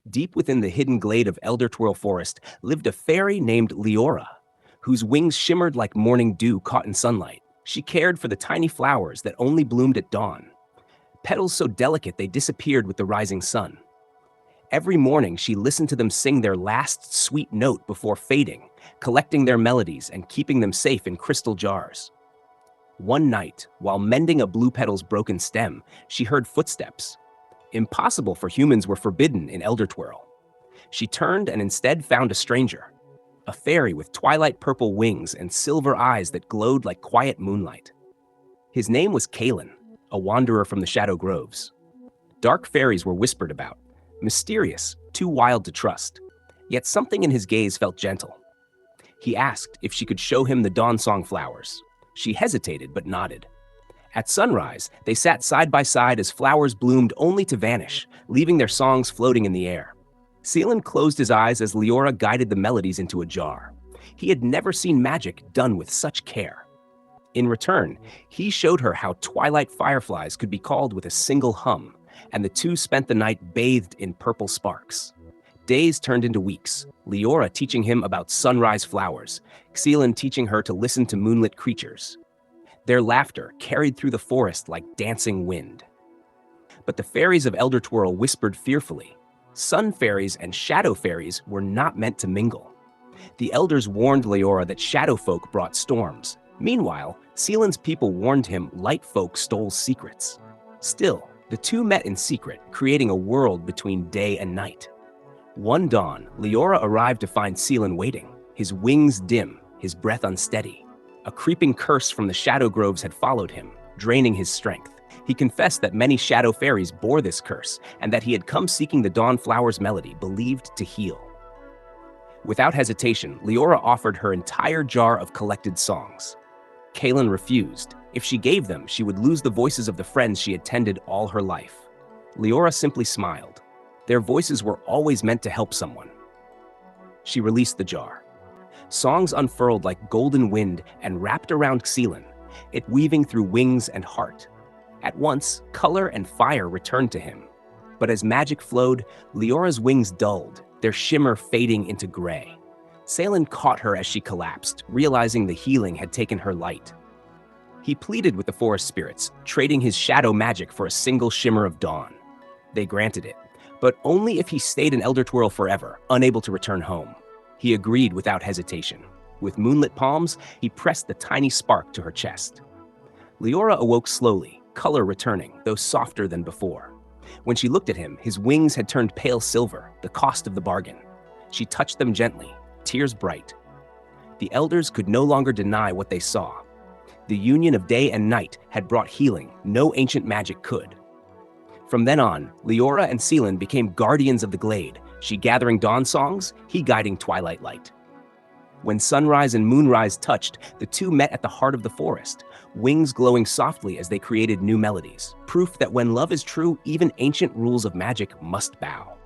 Deep within the hidden glade of Eldertwirl Forest lived a fairy named Leora, whose wings shimmered like morning dew caught in sunlight. She cared for the tiny flowers that only bloomed at dawn, petals so delicate they disappeared with the rising sun. Every morning, she listened to them sing their last sweet note before fading, collecting their melodies and keeping them safe in crystal jars. One night, while mending a blue petal's broken stem, she heard footsteps. Impossible for humans were forbidden in Eldertwirl. She turned and instead found a stranger, a fairy with twilight purple wings and silver eyes that glowed like quiet moonlight. His name was Kalen, a wanderer from the Shadow Groves. Dark fairies were whispered about, mysterious, too wild to trust. Yet something in his gaze felt gentle. He asked if she could show him the dawn-song flowers. She hesitated but nodded. At sunrise, they sat side by side as flowers bloomed only to vanish, leaving their songs floating in the air. Seelan closed his eyes as Leora guided the melodies into a jar. He had never seen magic done with such care. In return, he showed her how twilight fireflies could be called with a single hum, and the two spent the night bathed in purple sparks. Days turned into weeks, Leora teaching him about sunrise flowers, Seelan teaching her to listen to moonlit creatures. Their laughter carried through the forest like dancing wind. But the fairies of Eldertwirl whispered fearfully. Sun fairies and shadow fairies were not meant to mingle. The elders warned Leora that shadow folk brought storms. Meanwhile, Seelan's people warned him light folk stole secrets. Still, the two met in secret, creating a world between day and night. One dawn, Leora arrived to find Seelan waiting, his wings dim, his breath unsteady. A creeping curse from the Shadow Groves had followed him, draining his strength. He confessed that many shadow fairies bore this curse, and that he had come seeking the dawn flower's melody, believed to heal. Without hesitation, Leora offered her entire jar of collected songs. Kalen refused. If she gave them, she would lose the voices of the friends she had tended all her life. Leora simply smiled. Their voices were always meant to help someone. She released the jar. Songs unfurled like golden wind and wrapped around Seelan, it weaving through wings and heart. At once, color and fire returned to him. But as magic flowed, Leora's wings dulled, their shimmer fading into gray. Seelan caught her as she collapsed, realizing the healing had taken her light. He pleaded with the forest spirits, trading his shadow magic for a single shimmer of dawn. They granted it, but only if he stayed in Eldertwirl forever, unable to return home. He agreed without hesitation. With moonlit palms, he pressed the tiny spark to her chest. Leora awoke slowly, color returning, though softer than before. When she looked at him, his wings had turned pale silver, the cost of the bargain. She touched them gently, tears bright. The elders could no longer deny what they saw. The union of day and night had brought healing no ancient magic could. From then on, Leora and Seelan became guardians of the glade, she gathering dawn songs, he guiding twilight light. When sunrise and moonrise touched, the two met at the heart of the forest, wings glowing softly as they created new melodies, proof that when love is true, even ancient rules of magic must bow.